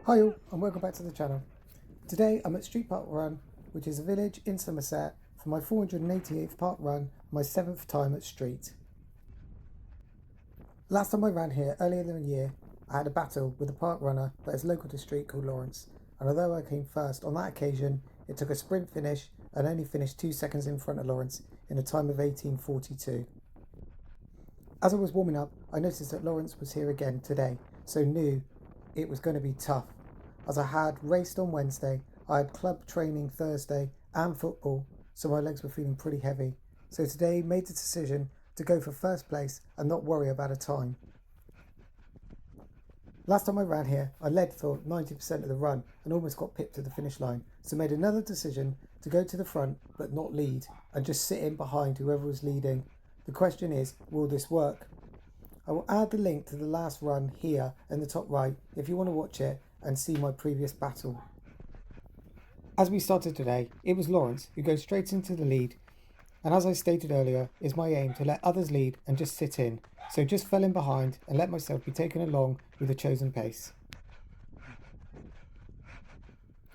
Hi all and welcome back to the channel. Today I'm at Street Parkrun, which is a village in Somerset, for my 488th park run, my 7th time at Street. Last time I ran here earlier in the year, I had a battle with a park runner that is local to Street called Lawrence, and although I came first on that occasion, it took a sprint finish and only finished 2 seconds in front of Lawrence in a time of 18:42. As I was warming up, I noticed that Lawrence was here again today, so knew it was going to be tough. As I had raced on Wednesday, I had club training Thursday and football, so my legs were feeling pretty heavy. So today made the decision to go for first place and not worry about a time. Last time I ran here, I led for 90% of the run and almost got pipped to the finish line, so made another decision to go to the front but not lead and just sit in behind whoever was leading. The question is, will this work? I will add the link to the last run here in the top right if you want to watch it and see my previous battle. As we started today, it was Lawrence who goes straight into the lead, and as I stated earlier, it's my aim to let others lead and just sit in, so just fell in behind and let myself be taken along with the chosen pace.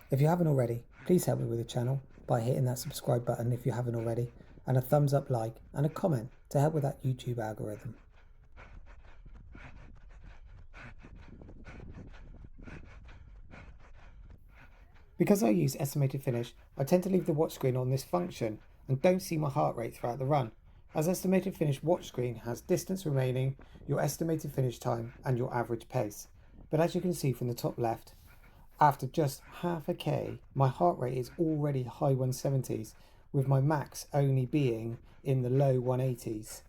If you haven't already, please help me with the channel by hitting that subscribe button if you haven't already, and a thumbs up, like and a comment to help with that YouTube algorithm. Because I use estimated finish, I tend to leave the watch screen on this function and don't see my heart rate throughout the run, as estimated finish watch screen has distance remaining, your estimated finish time and your average pace. But as you can see from the top left, after just half a K, my heart rate is already high 170s, with my max only being in the low 180s.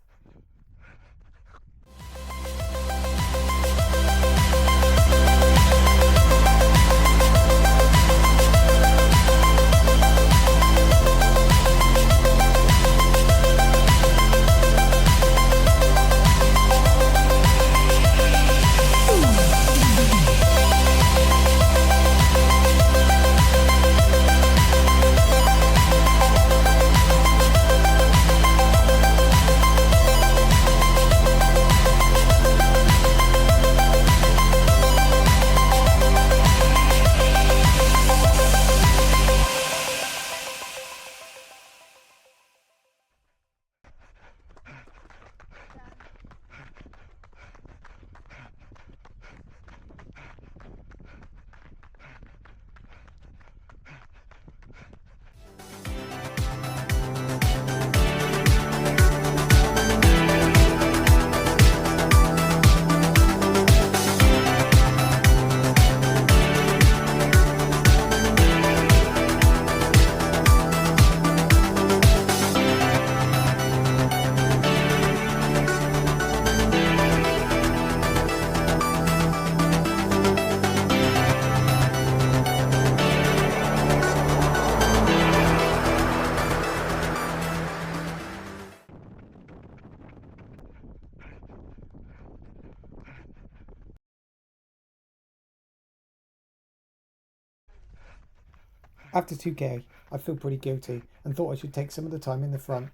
After 2K, I feel pretty guilty and thought I should take some of the time in the front,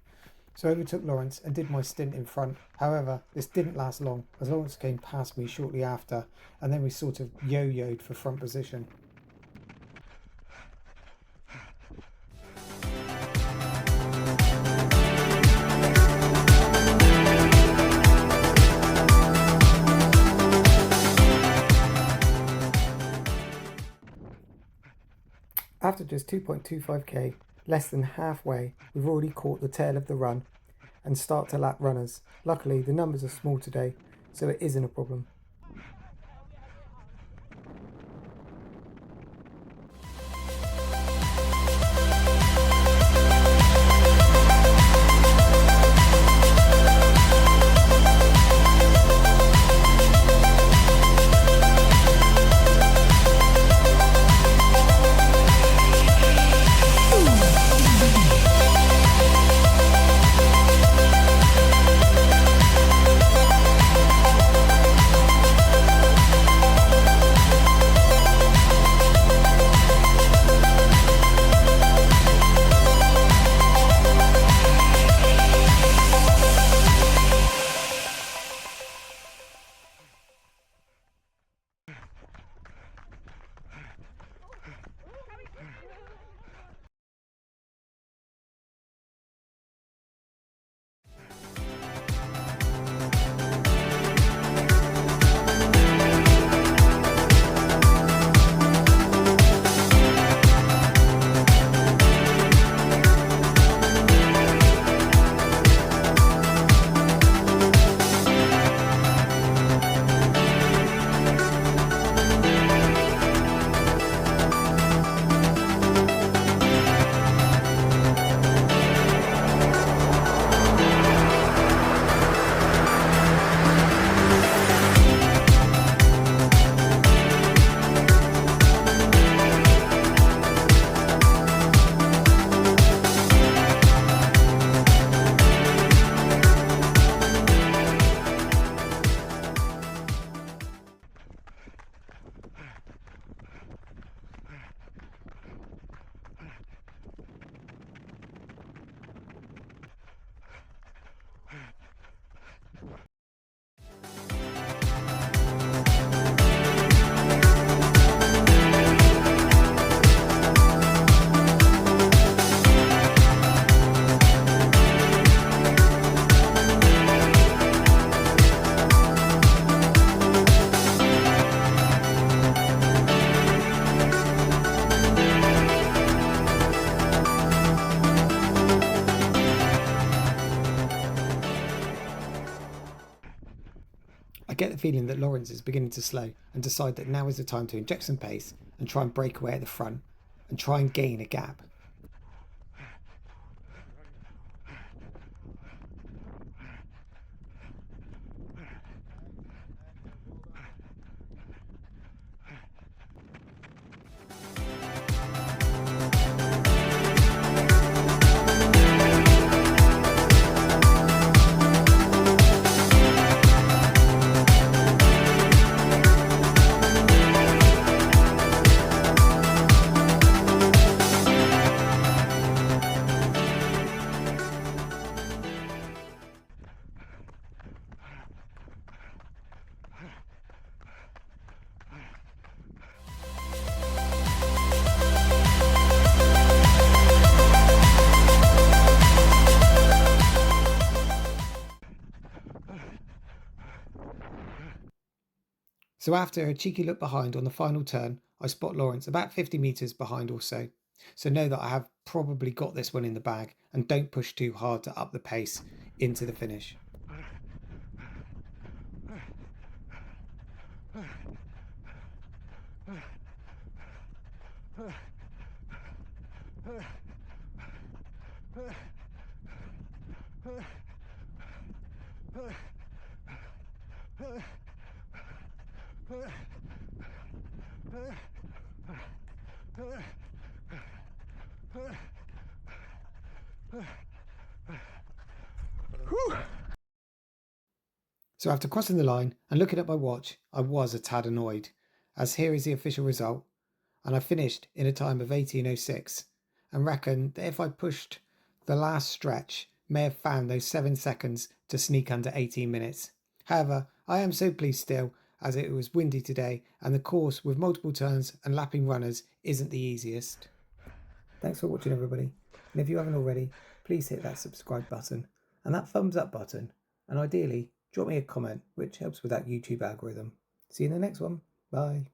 so I overtook Lawrence and did my stint in front. However, this didn't last long as Lawrence came past me shortly after, and then we sort of yo-yoed for front position. After just 2.25k, less than halfway, we've already caught the tail of the run and start to lap runners. Luckily, the numbers are small today, so it isn't a problem. feeling that Lawrence is beginning to slow and decide that now is the time to inject some pace and try and break away at the front and try and gain a gap. So after a cheeky look behind on the final turn, I spot Lawrence about 50 metres behind or so. So know that I have probably got this one in the bag and don't push too hard to up the pace into the finish. So after crossing the line and looking at my watch, I was a tad annoyed, as here is the official result, and I finished in a time of 18:06, and reckon that if I pushed the last stretch, may have found those 7 seconds to sneak under 18 minutes. However, I am so pleased still, as it was windy today and the course with multiple turns and lapping runners isn't the easiest. Thanks for watching everybody, and if you haven't already, please hit that subscribe button and that thumbs up button, and ideally drop me a comment, which helps with that YouTube algorithm. See you in the next one. Bye.